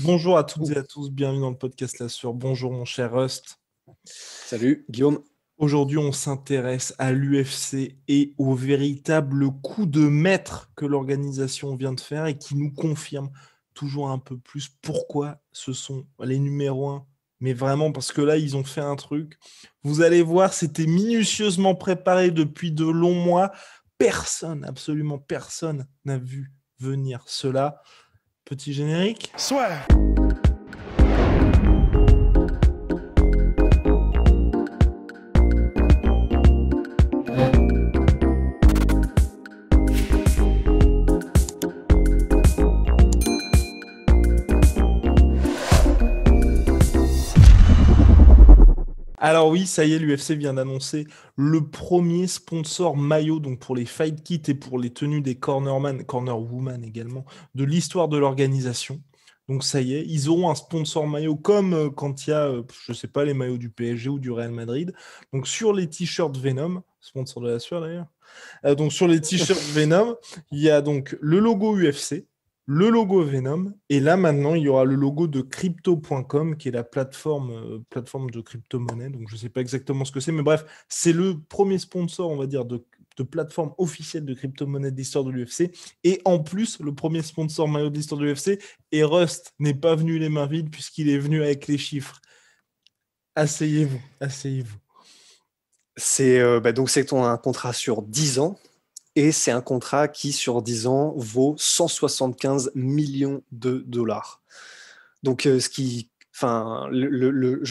Bonjour à toutes Ouh. et à tous, bienvenue dans le podcast La Sueur. Bonjour mon cher Rust. Salut Guillaume. Aujourd'hui, on s'intéresse à l'UFC et au véritable coup de maître que l'organisation vient de faire et qui nous confirme toujours un peu plus pourquoi ce sont les numéros 1. Mais vraiment, parce que là, ils ont fait un truc. Vous allez voir, c'était minutieusement préparé depuis de longs mois. Personne, absolument personne n'a vu venir cela. Petit générique. Soit. Alors oui, ça y est, l'UFC vient d'annoncer le premier sponsor maillot, donc pour les fight kits et pour les tenues des cornerwoman également, de l'histoire de l'organisation. Donc ça y est, ils auront un sponsor maillot comme quand il y a, je sais pas, les maillots du PSG ou du Real Madrid. Donc sur les t-shirts Venom, sponsor de la sueur d'ailleurs, donc sur les t-shirts Venom, il y a donc le logo UFC, le logo Venom, et là maintenant il y aura le logo de crypto.com qui est la plateforme de crypto-monnaie, donc je ne sais pas exactement ce que c'est, mais bref, c'est le premier sponsor, on va dire, de plateforme officielle de crypto-monnaie de l'histoire de l'UFC, et en plus, le premier sponsor maillot de l'histoire de l'UFC, et Rust n'est pas venu les mains vides puisqu'il est venu avec les chiffres. Asseyez-vous, asseyez-vous. C'est un contrat sur 10 ans et c'est un contrat qui sur 10 ans vaut 175 millions de dollars. Donc je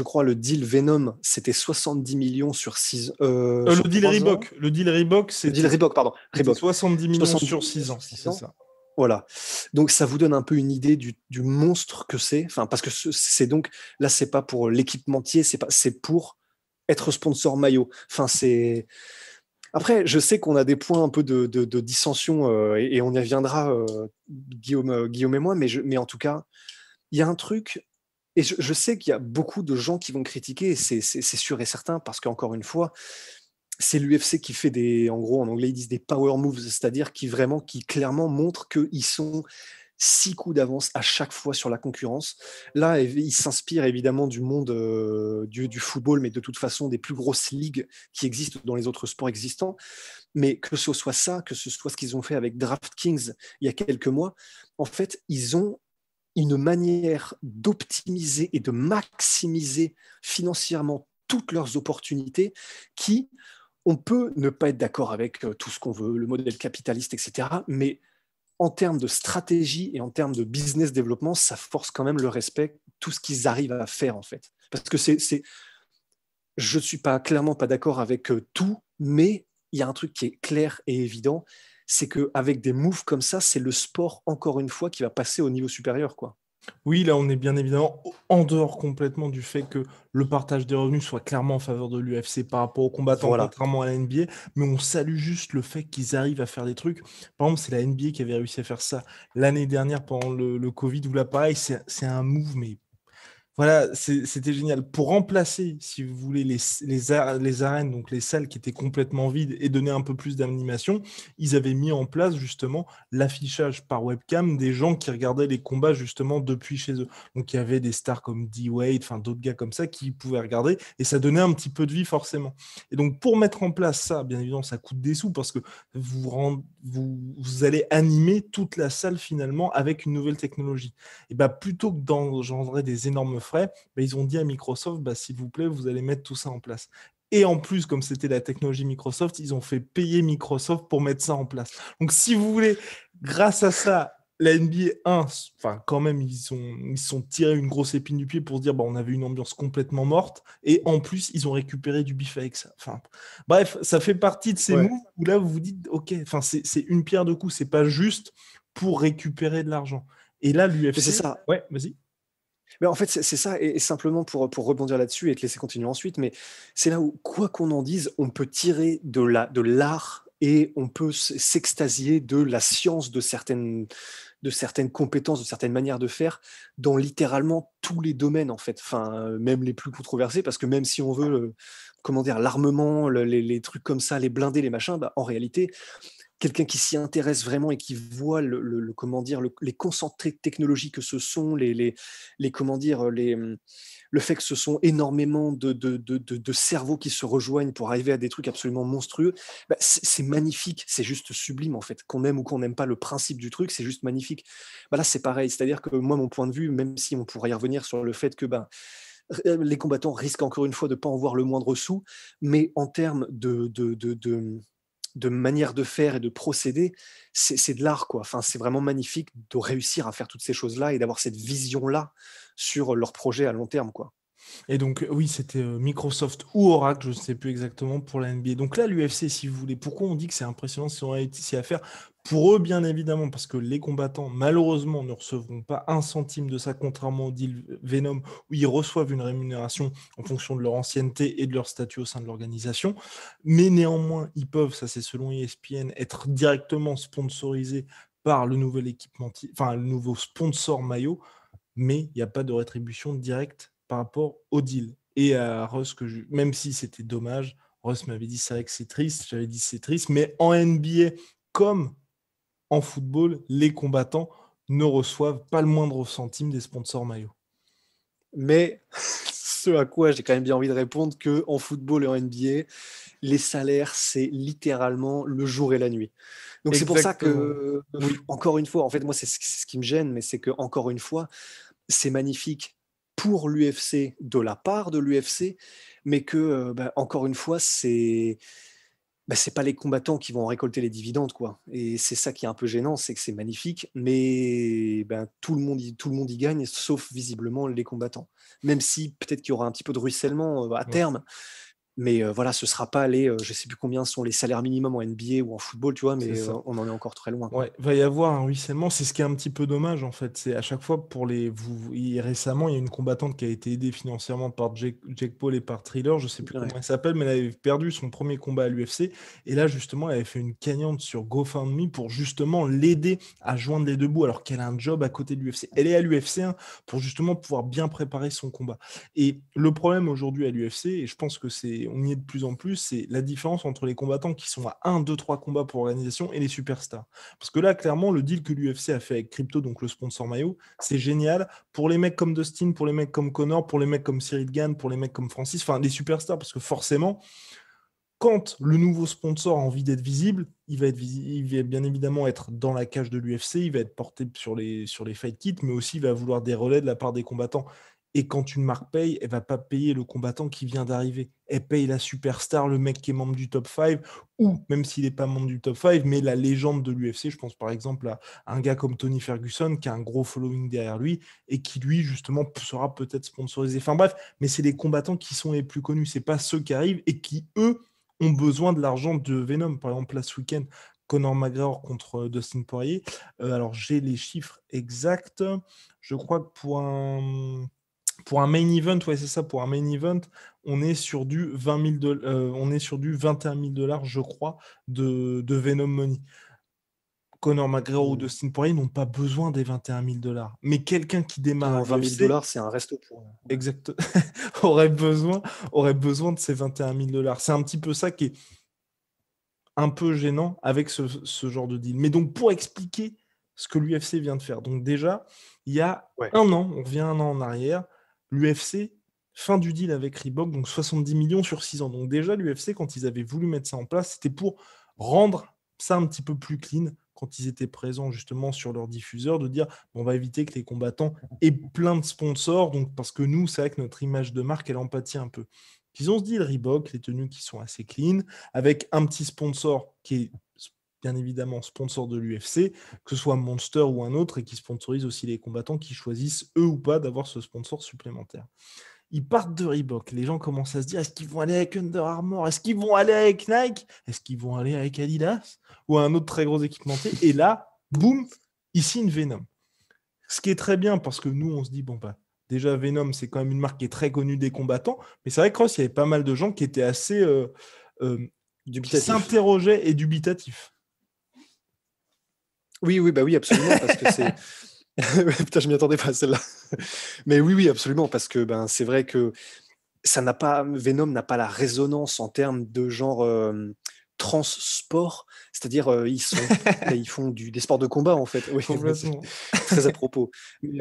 crois le deal Venom c'était 70 millions sur sur 3 ans. Le deal Reebok, Le deal Reebok, pardon, c'était Reebok. 70 millions 70 sur millions 6 sur ans, 6 c'est ans. ça. Voilà. Donc ça vous donne un peu une idée du monstre que c'est. Enfin, parce que c'est donc là, c'est pas pour l'équipementier, c'est pour être sponsor maillot. Enfin, c'est. Après, je sais qu'on a des points un peu de dissension et on y reviendra, Guillaume et moi, mais en tout cas, il y a un truc, et je sais qu'il y a beaucoup de gens qui vont critiquer, et c'est sûr et certain, parce qu'encore une fois, c'est l'UFC qui fait en gros, en anglais, ils disent des power moves, c'est-à-dire qui clairement montrent qu'ils sont 6 coups d'avance à chaque fois sur la concurrence. Là, il s'inspire évidemment du monde du football, mais de toute façon des plus grosses ligues qui existent dans les autres sports existants. Mais que ce soit ça, que ce soit ce qu'ils ont fait avec DraftKings il y a quelques mois, en fait, ils ont une manière d'optimiser et de maximiser financièrement toutes leurs opportunités qui, on peut ne pas être d'accord avec tout ce qu'on veut, le modèle capitaliste, etc. Mais en termes de stratégie et en termes de business développement, ça force quand même le respect, tout ce qu'ils arrivent à faire en fait. Parce que je ne suis clairement pas d'accord avec tout, mais il y a un truc qui est clair et évident, c'est qu'avec des moves comme ça, c'est le sport, encore une fois, qui va passer au niveau supérieur, quoi. Oui, là, on est bien évidemment en dehors complètement du fait que le partage des revenus soit clairement en faveur de l'UFC par rapport aux combattants, Voilà. contrairement à la NBA, mais on salue juste le fait qu'ils arrivent à faire des trucs. Par exemple, c'est la NBA qui avait réussi à faire ça l'année dernière pendant le Covid, où là, pareil, c'est un move, mais voilà, c'était génial. Pour remplacer, si vous voulez, les arènes, donc les salles qui étaient complètement vides et donner un peu plus d'animation, ils avaient mis en place justement l'affichage par webcam des gens qui regardaient les combats justement depuis chez eux. Donc il y avait des stars comme D-Wade, enfin d'autres gars comme ça qui pouvaient regarder et ça donnait un petit peu de vie forcément. Et donc pour mettre en place ça, bien évidemment, ça coûte des sous parce que vous allez animer toute la salle finalement avec une nouvelle technologie. Et bah, plutôt que d'engendrer des énormes frais, bah, ils ont dit à Microsoft, bah, s'il vous plaît, vous allez mettre tout ça en place. Et en plus, comme c'était la technologie Microsoft, ils ont fait payer Microsoft pour mettre ça en place. Donc, si vous voulez, grâce à ça, la NBA 1, enfin, quand même, ils sont tirés une grosse épine du pied pour se dire, bah, on avait une ambiance complètement morte. Et en plus, ils ont récupéré du bif avec ça. Enfin, bref, ça fait partie de ces Ouais. moves où là, vous vous dites, OK, enfin, c'est une pierre deux coups. C'est pas juste pour récupérer de l'argent. Et là, Mais c'est l'UFC, ça. ouais, vas-y. Mais en fait, c'est ça, et simplement pour rebondir là-dessus et te laisser continuer ensuite, mais c'est là où, quoi qu'on en dise, on peut tirer de l'art et on peut s'extasier de la science de certaines compétences, de certaines manières de faire dans littéralement tous les domaines, en fait. Enfin, même les plus controversés, parce que même si on veut, comment dire, l'armement, les trucs comme ça, les blindés, les machins, bah, en réalité, quelqu'un qui s'y intéresse vraiment et qui voit comment dire, les concentrés de technologie que ce sont, comment dire, le fait que ce sont énormément de cerveaux qui se rejoignent pour arriver à des trucs absolument monstrueux, bah, c'est magnifique, c'est juste sublime en fait. Qu'on aime ou qu'on n'aime pas le principe du truc, c'est juste magnifique. Bah là, c'est pareil, c'est-à-dire que moi, mon point de vue, même si on pourrait y revenir sur le fait que ben, les combattants risquent encore une fois de ne pas en voir le moindre sou, mais en termes de manière de faire et de procéder, c'est de l'art, quoi. Enfin, c'est vraiment magnifique de réussir à faire toutes ces choses-là et d'avoir cette vision-là sur leur projet à long terme, quoi. Et donc, oui, c'était Microsoft ou Oracle, je ne sais plus exactement, pour la NBA. Donc là, l'UFC, si vous voulez, pourquoi on dit que c'est impressionnant si on a ici à faire? Pour eux, bien évidemment, parce que les combattants, malheureusement, ne recevront pas un centime de ça, contrairement au deal Venom, où ils reçoivent une rémunération en fonction de leur ancienneté et de leur statut au sein de l'organisation. Mais néanmoins, ils peuvent, ça c'est selon ESPN, être directement sponsorisés par le nouvel équipementier, enfin le nouveau sponsor maillot, mais il n'y a pas de rétribution directe par rapport au deal. Et à Russ, même si c'était dommage, Russ m'avait dit c'est vrai que c'est triste, j'avais dit c'est triste, mais en NBA, comme en football, les combattants ne reçoivent pas le moindre centime des sponsors maillots. Mais ce à quoi j'ai quand même bien envie de répondre qu'en football et en NBA, les salaires, c'est littéralement le jour et la nuit. Donc c'est pour ça que, oui. Encore une fois, en fait, moi, c'est ce qui me gêne, mais c'est que encore une fois, c'est magnifique pour l'UFC, de la part de l'UFC, mais que, bah, encore une fois, c'est pas les combattants qui vont récolter les dividendes, quoi. Et c'est ça qui est un peu gênant, c'est que c'est magnifique, mais ben, tout le monde y gagne, sauf visiblement les combattants. Même si peut-être qu'il y aura un petit peu de ruissellement à Ouais. terme, mais voilà, ce sera pas les, je sais plus combien sont les salaires minimums en NBA ou en football, tu vois, C'est mais ça. on en est encore très loin, quoi. Ouais, va y avoir un ruissellement. C'est ce qui est un petit peu dommage en fait. C'est à chaque fois pour récemment, il y a une combattante qui a été aidée financièrement par Jake Paul et par Thriller. Je sais plus Ouais. comment elle s'appelle, mais elle avait perdu son premier combat à l'UFC. Et là, justement, elle avait fait une gagnante sur GoFundMe pour justement l'aider à joindre les deux bouts, alors qu'elle a un job à côté de l'UFC. Elle est à l'UFC pour justement pouvoir bien préparer son combat. Et le problème aujourd'hui à l'UFC, et je pense que on y est de plus en plus, c'est la différence entre les combattants qui sont à 1, 2, 3 combats pour l'organisation et les superstars. Parce que là, clairement, le deal que l'UFC a fait avec Crypto, donc le sponsor maillot, c'est génial pour les mecs comme Dustin, pour les mecs comme Connor, pour les mecs comme Cyril Gane, pour les mecs comme Francis, enfin les superstars, parce que forcément, quand le nouveau sponsor a envie d'être visible, il va bien évidemment être dans la cage de l'UFC, il va être porté sur les fight kits, mais aussi il va vouloir des relais de la part des combattants. Et quand une marque paye, elle va pas payer le combattant qui vient d'arriver. Elle paye la superstar, le mec qui est membre du top 5, ou même s'il n'est pas membre du top 5, mais la légende de l'UFC. Je pense par exemple à un gars comme Tony Ferguson, qui a un gros following derrière lui, et qui lui, justement, sera peut-être sponsorisé. Enfin bref, mais c'est les combattants qui sont les plus connus. C'est pas ceux qui arrivent et qui, eux, ont besoin de l'argent de Venom. Par exemple, là, ce week-end, Conor McGregor contre Dustin Poirier. Alors, j'ai les chiffres exacts. Je crois que pour un main event, ouais, c'est ça, pour un main event, on est sur du 20 000 on est sur du 21 000 $, je crois, de Venom Money. Conor McGregor ou Dustin Poirier n'ont pas besoin des 21 000 $. Mais quelqu'un qui démarre à Non, 20 000 l'UFC, c'est un resto pour. exact, aurait besoin de ces 21 000 $. C'est un petit peu ça qui est un peu gênant avec ce genre de deal. Mais donc, pour expliquer ce que l'UFC vient de faire, donc déjà, il y a Ouais. un an, on revient un an en arrière, l'UFC, fin du deal avec Reebok, donc 70 millions sur 6 ans. Donc déjà, l'UFC, quand ils avaient voulu mettre ça en place, c'était pour rendre ça un petit peu plus clean quand ils étaient présents justement sur leur diffuseur, de dire on va éviter que les combattants aient plein de sponsors, donc parce que nous, c'est vrai que notre image de marque, elle en pâtit un peu. Ils ont ce deal Reebok, les tenues qui sont assez clean, avec un petit sponsor qui est bien évidemment sponsor de l'UFC, que ce soit Monster ou un autre, et qui sponsorise aussi les combattants qui choisissent, eux ou pas, d'avoir ce sponsor supplémentaire. Ils partent de Reebok. Les gens commencent à se dire, est-ce qu'ils vont aller avec Under Armour? Est-ce qu'ils vont aller avec Nike? Est-ce qu'ils vont aller avec Adidas? Ou un autre très gros équipementier? Et là, boum, ici une Venom. Ce qui est très bien, parce que nous, on se dit, bon, bah, déjà, Venom, c'est quand même une marque qui est très connue des combattants, mais c'est vrai que Ross, il y avait pas mal de gens qui étaient assez... qui s'interrogeaient et dubitatifs. Oui, bah oui, absolument, parce que c'est... Putain, je m'y attendais pas à celle-là. Mais oui, absolument, parce que ben, c'est vrai que Venom n'a pas la résonance en termes de genre trans-sport, c'est-à-dire ils font des sports de combat en fait. Oui, Complètement. très à propos. Mais,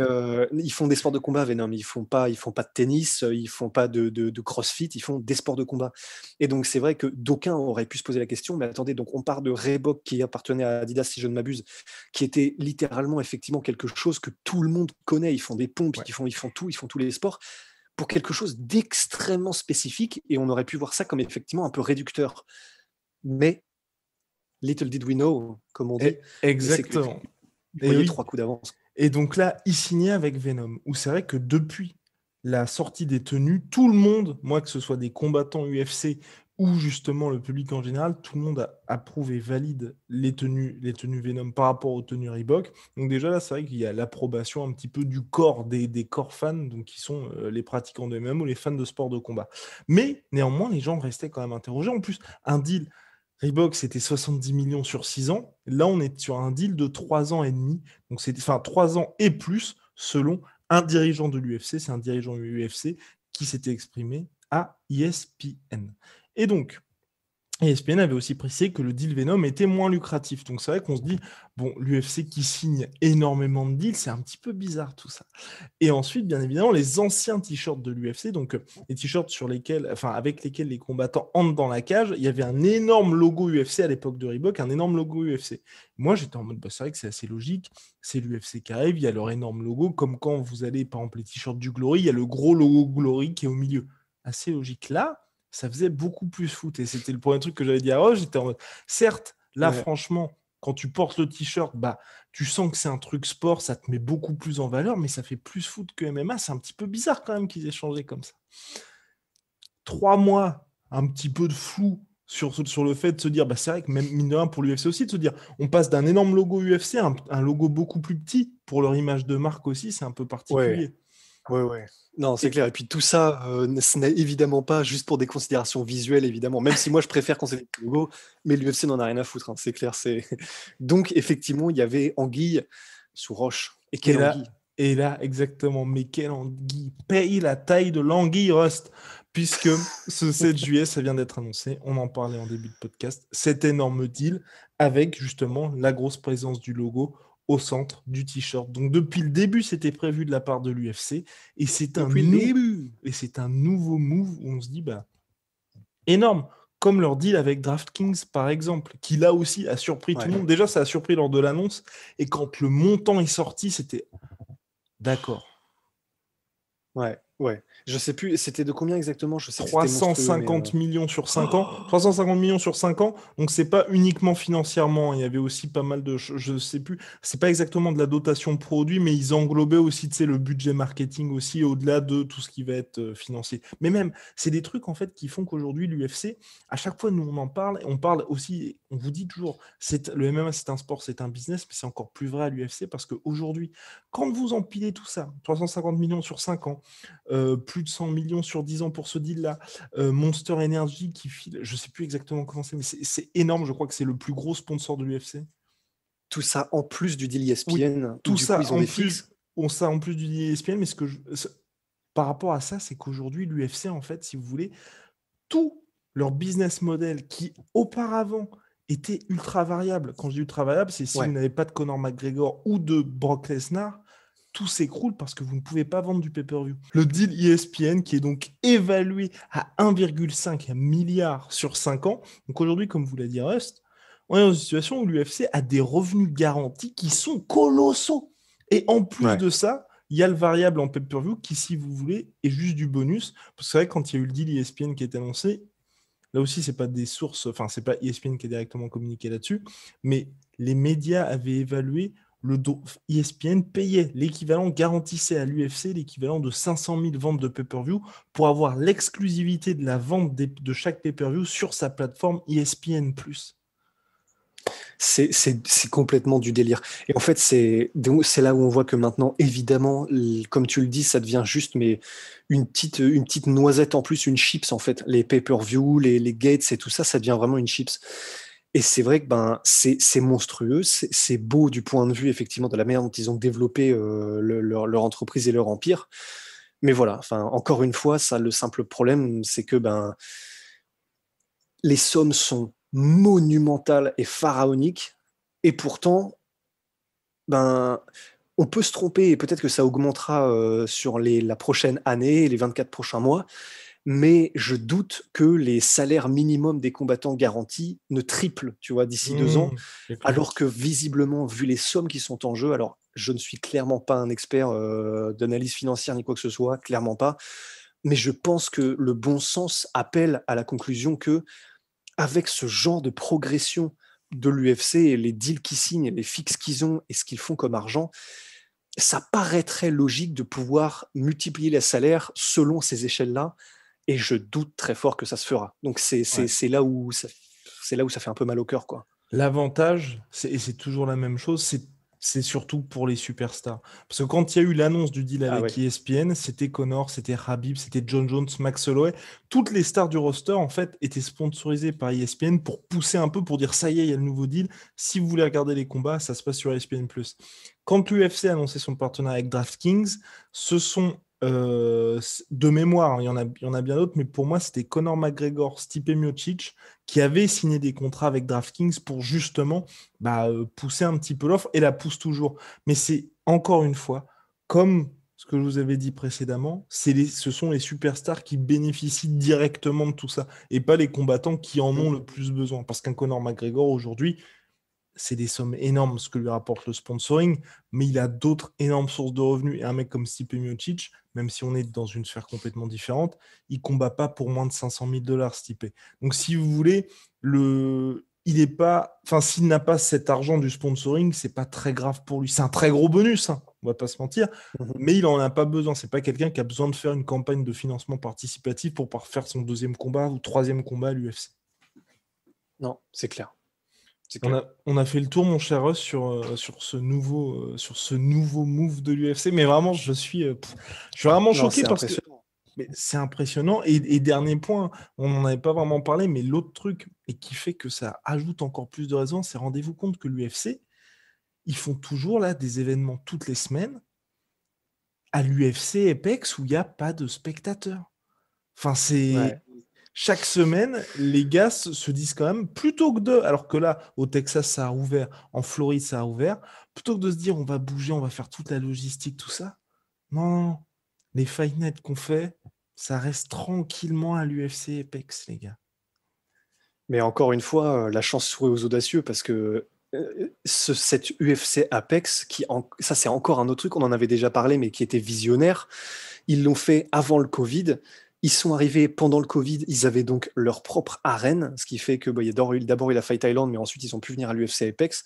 ils font des sports de combat, Venom. Ils font pas de tennis, ils font pas de CrossFit, ils font des sports de combat. Et donc c'est vrai que d'aucuns auraient pu se poser la question, mais attendez, donc on part de Reebok qui appartenait à Adidas si je ne m'abuse, qui était littéralement effectivement quelque chose que tout le monde connaît. Ils font des pompes, Ouais. ils font tous les sports pour quelque chose d'extrêmement spécifique, et on aurait pu voir ça comme effectivement un peu réducteur. Mais little did we know, comme on dit, c'est que Exactement. vous Et voyez oui. 3 coups d'avance. Et donc là, il signait avec Venom, où c'est vrai que depuis la sortie des tenues, tout le monde, moi que ce soit des combattants UFC ou justement le public en général, tout le monde approuve et valide les tenues Venom par rapport aux tenues Reebok. Donc déjà là, c'est vrai qu'il y a l'approbation un petit peu du corps, des corps fans, donc qui sont les pratiquants de MMA ou les fans de sport de combat. Mais néanmoins, les gens restaient quand même interrogés. En plus, un deal Reebok, c'était 70 millions sur 6 ans. Là, on est sur un deal de 3 ans et demi. Donc, c'est 3 ans et plus, selon un dirigeant de l'UFC. C'est un dirigeant de l'UFC qui s'était exprimé à ESPN. Et donc, ESPN avait aussi précisé que le deal Venom était moins lucratif. Donc c'est vrai qu'on se dit, bon, l'UFC qui signe énormément de deals, c'est un petit peu bizarre tout ça. Et ensuite, bien évidemment, les anciens t-shirts de l'UFC, donc les t-shirts avec lesquels les combattants entrent dans la cage, il y avait un énorme logo UFC à l'époque de Reebok, un énorme logo UFC. Moi, j'étais en mode, bah, c'est vrai que c'est assez logique, c'est l'UFC qui arrive, il y a leur énorme logo, comme quand vous allez, par exemple, les t-shirts du Glory, il y a le gros logo Glory qui est au milieu. Assez logique. Là, ça faisait beaucoup plus foot. Et c'était le premier truc que j'avais dit à Roche. J'étais en mode, certes, là, franchement, quand tu portes le t-shirt, bah, tu sens que c'est un truc sport, ça te met beaucoup plus en valeur, mais ça fait plus foot que MMA. C'est un petit peu bizarre quand même qu'ils aient changé comme ça. 3 mois, un petit peu de flou sur le fait de se dire, bah, c'est vrai que même mine de rien pour l'UFC aussi, de se dire, on passe d'un énorme logo UFC à un logo beaucoup plus petit pour leur image de marque aussi, c'est un peu particulier. Ouais. Non, c'est clair. Et puis tout ça, ce n'est évidemment pas juste pour des considérations visuelles, évidemment. Même si moi, je préfère quand c'est des logos, mais l'UFC n'en a rien à foutre, hein, c'est clair. Donc, effectivement, il y avait anguille sous roche. Et quelle anguille! Et là, exactement. Mais quelle anguille! Paye la taille de l'anguille, Rust! Puisque ce 7 juillet, ça vient d'être annoncé, on en parlait en début de podcast, cet énorme deal avec justement la grosse présence du logo au centre du t-shirt. Donc depuis le début, c'était prévu de la part de l'UFC et c'est un nouveau move où on se dit, bah, énorme, comme leur deal avec DraftKings par exemple, qui là aussi a surpris tout le monde. Déjà, ça a surpris lors de l'annonce et quand le montant est sorti, c'était d'accord. Ouais. Je sais plus, c'était de combien exactement? Je sais que c'était monstrueux, 350 millions sur 5 ans. 350 millions sur 5 ans. Donc, c'est pas uniquement financièrement. Il y avait aussi pas mal de. Je sais plus. C'est pas exactement de la dotation produit, mais ils englobaient aussi, tu sais, le budget marketing aussi, au-delà de tout ce qui va être financier. Mais même, c'est des trucs, en fait, qui font qu'aujourd'hui, l'UFC, à chaque fois, nous, on en parle. On parle aussi, on vous dit toujours, le MMA, c'est un sport, c'est un business, mais c'est encore plus vrai à l'UFC parce qu'aujourd'hui, quand vous empilez tout ça, 350 millions sur 5 ans, plus de 100 millions sur 10 ans pour ce deal-là. Monster Energy qui file, je ne sais plus exactement comment c'est, mais c'est énorme. Je crois que c'est le plus gros sponsor de l'UFC. Tout ça en plus du deal ESPN. Oui, tout du coup, ça ils ont en des plus, fixes. ça en plus du deal ESPN, mais par rapport à ça, c'est qu'aujourd'hui, l'UFC, en fait, si vous voulez, tout leur business model qui auparavant était ultra variable. Quand je dis ultra variable, c'est si vous n'avez pas de Conor McGregor ou de Brock Lesnar, tout s'écroule parce que vous ne pouvez pas vendre du pay-per-view. Le deal ESPN qui est donc évalué à 1,5 milliard sur 5 ans. Donc aujourd'hui, comme vous l'a dit Rust, on est dans une situation où l'UFC a des revenus garantis qui sont colossaux. Et en plus de ça, il y a le variable en pay-per-view qui, si vous voulez, est juste du bonus. Parce que c'est vrai, quand il y a eu le deal ESPN qui est annoncé, là aussi, c'est pas des sources, enfin, c'est pas ESPN qui a directement communiqué là-dessus, mais les médias avaient évalué ESPN payait l'équivalent, garantissait à l'UFC l'équivalent de 500 000 ventes de pay-per-view pour avoir l'exclusivité de la vente de chaque pay-per-view sur sa plateforme ESPN+. C'est complètement du délire. Et en fait, c'est là où on voit que maintenant, évidemment, comme tu le dis, ça devient juste mais une petite noisette en plus, une chips en fait. Les pay-per-view, les gates et tout ça, ça devient vraiment une chips. Et c'est vrai que c'est monstrueux, c'est beau du point de vue effectivement de la manière dont ils ont développé leur entreprise et leur empire. Mais voilà, encore une fois, ça, le simple problème, c'est que les sommes sont monumental et pharaonique. Et pourtant, ben, on peut se tromper et peut-être que ça augmentera sur la prochaine année, les 24 prochains mois, mais je doute que les salaires minimums des combattants garantis ne triplent, tu vois, d'ici 2 ans, C'est clair. alors que visiblement, vu les sommes qui sont en jeu, alors je ne suis clairement pas un expert d'analyse financière ni quoi que ce soit, clairement pas, mais je pense que le bon sens appelle à la conclusion que avec ce genre de progression de l'UFC et les deals qu'ils signent, les fixes qu'ils ont et ce qu'ils font comme argent, ça paraîtrait logique de pouvoir multiplier les salaires selon ces échelles-là, et je doute très fort que ça se fera. Donc Ouais. c'est là où ça fait un peu mal au cœur, quoi. L'avantage, et c'est toujours la même chose, c'est surtout pour les superstars. Parce que quand il y a eu l'annonce du deal Ah avec ouais. ESPN, c'était Conor, c'était Khabib, c'était John Jones, Max Holloway. Toutes les stars du roster, en fait, étaient sponsorisées par ESPN pour pousser un peu, pour dire ça y est, il y a le nouveau deal. Si vous voulez regarder les combats, ça se passe sur ESPN+. Quand l'UFC a annoncé son partenariat avec DraftKings, ce sont de mémoire, hein, il y en a bien d'autres, mais pour moi, c'était Conor McGregor, Stipe Miocic, qui avaient signé des contrats avec DraftKings pour justement pousser un petit peu l'offre, et la pousse toujours. Mais c'est encore une fois, comme ce que je vous avais dit précédemment, ce sont les superstars qui bénéficient directement de tout ça, et pas les combattants qui en ont le plus besoin. Parce qu'un Conor McGregor aujourd'hui, c'est des sommes énormes ce que lui rapporte le sponsoring, mais il a d'autres énormes sources de revenus. Et un mec comme Stipe Miocic, même si on est dans une sphère complètement différente, il combat pas pour moins de 500 000 dollars, Stipe. Donc, si vous voulez, il est pas, enfin, s'il n'a pas cet argent du sponsoring, c'est pas très grave pour lui. C'est un très gros bonus, hein, on va pas se mentir, mais il en a pas besoin. C'est pas quelqu'un qui a besoin de faire une campagne de financement participatif pour pouvoir faire son deuxième combat ou troisième combat à l'UFC. Non, c'est clair. C'est On clair. a fait le tour, mon cher Russ, sur ce nouveau move de l'UFC, mais vraiment, je suis vraiment Non, choqué c'est parce que impressionnant. mais c'est impressionnant. Et dernier point, on n'en avait pas vraiment parlé, mais l'autre truc, et qui fait que ça ajoute encore plus de raison, c'est rendez-vous compte que l'UFC, ils font toujours là des événements toutes les semaines à l'UFC Apex où il n'y a pas de spectateurs. Enfin, c'est Ouais. chaque semaine, les gars se disent quand même, plutôt que de, alors que là, au Texas, ça a ouvert, en Floride, ça a ouvert, plutôt que de se dire, on va bouger, on va faire toute la logistique, tout ça. Non, non, non. Les Fight Night qu'on fait, ça reste tranquillement à l'UFC Apex, les gars. Mais encore une fois, la chance sourit aux audacieux parce que cette UFC Apex, ça c'est encore un autre truc, on en avait déjà parlé, mais qui était visionnaire. Ils l'ont fait avant le Covid. Ils sont arrivés pendant le Covid, ils avaient donc leur propre arène, ce qui fait que il y a d'abord eu la Fight Island, mais ensuite ils ont pu venir à l'UFC Apex.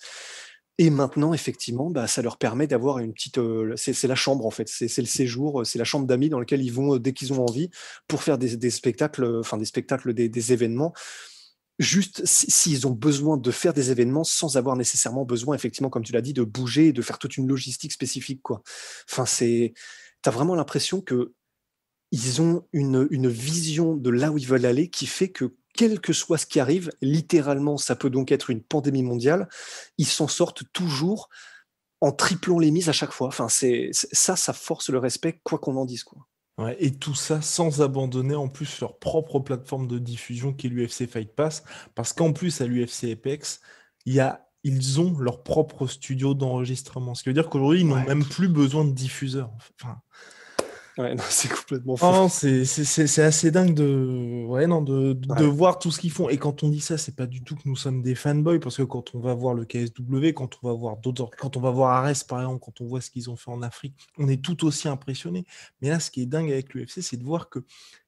Et maintenant, effectivement, ça leur permet d'avoir une petite. C'est la chambre, en fait. C'est le séjour, c'est la chambre d'amis dans laquelle ils vont dès qu'ils ont envie pour faire des spectacles, enfin des spectacles, des événements. Juste s'ils ont besoin de faire des événements sans avoir nécessairement besoin, effectivement, comme tu l'as dit, de bouger et de faire toute une logistique spécifique, quoi. Enfin, t'as vraiment l'impression que ils ont une vision de là où ils veulent aller qui fait que quel que soit ce qui arrive, littéralement, ça peut donc être une pandémie mondiale, ils s'en sortent toujours en triplant les mises à chaque fois. Enfin, ça force le respect, quoi qu'on en dise, quoi. Ouais, et tout ça sans abandonner en plus leur propre plateforme de diffusion qui est l'UFC Fight Pass, parce qu'en plus à l'UFC Apex, ils ont leur propre studio d'enregistrement. Ce qui veut dire qu'aujourd'hui, ils n'ont Ouais, même plus besoin de diffuseurs, en fait. Enfin, ouais, non, c'est complètement fou. non, c'est assez dingue ouais, non, de Ouais. voir tout ce qu'ils font. Et quand on dit ça, c'est pas du tout que nous sommes des fanboys, parce que quand on va voir le KSW, quand on va voir d'autres, quand on va voir Ares par exemple, quand on voit ce qu'ils ont fait en Afrique, on est tout aussi impressionné. Mais là, ce qui est dingue avec l'UFC, c'est de voir que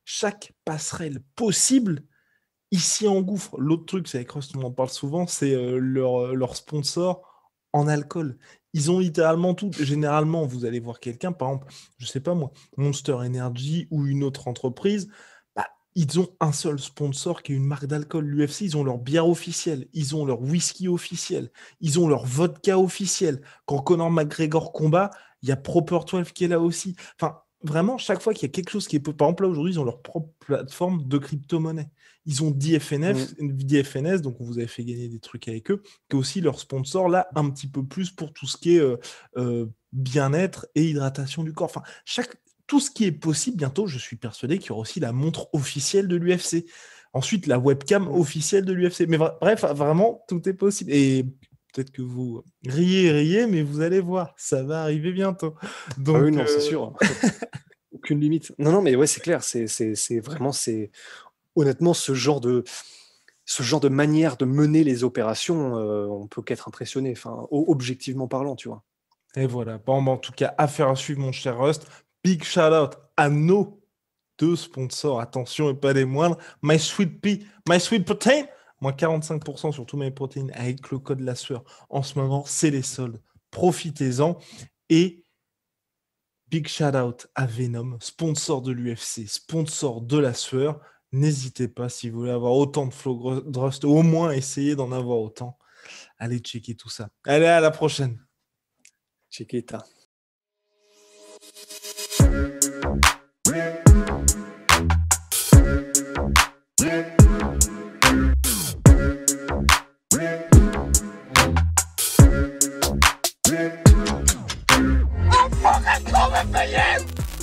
chaque passerelle possible ici engouffre. L'autre truc, c'est avec Rust, on en parle souvent, c'est leur sponsor en alcool. Ils ont littéralement tout. Généralement, vous allez voir quelqu'un, par exemple, je sais pas moi, Monster Energy ou une autre entreprise, bah, ils ont un seul sponsor qui est une marque d'alcool. L'UFC, ils ont leur bière officielle, ils ont leur whisky officiel, ils ont leur vodka officiel. Quand Conor McGregor combat, il y a Proper 12 qui est là aussi. Enfin, vraiment, chaque fois qu'il y a quelque chose qui est... Par exemple, là, aujourd'hui, ils ont leur propre plateforme de crypto-monnaie. Ils ont DFNS, donc on vous avait fait gagner des trucs avec eux, qui est aussi leur sponsor, là, un petit peu plus pour tout ce qui est bien-être et hydratation du corps. Enfin, tout ce qui est possible, bientôt, je suis persuadé qu'il y aura aussi la montre officielle de l'UFC. Ensuite, la webcam officielle de l'UFC. Mais bref, vraiment, tout est possible. Et peut-être que vous riez, mais vous allez voir, ça va arriver bientôt. Ah oui, Donc, non, c'est sûr. Aucune limite. Non, non, mais ouais, c'est clair. C'est vraiment, honnêtement, ce genre de manière de mener les opérations, on peut qu'être impressionné, enfin, objectivement parlant, tu vois. et voilà. Bon, en tout cas, affaire à suivre, mon cher Rust. Big shout out à nos deux sponsors, attention et pas des moindres. My Sweet Pea, My Sweet Protein, moins 45% sur tous mes protéines avec le code la sueur. En ce moment, c'est les soldes. Profitez-en. Et big shout out à Venom, sponsor de l'UFC, sponsor de la sueur. N'hésitez pas si vous voulez avoir autant de flow Rust, au moins essayez d'en avoir autant. Allez checker tout ça. Allez, à la prochaine. Chiquita.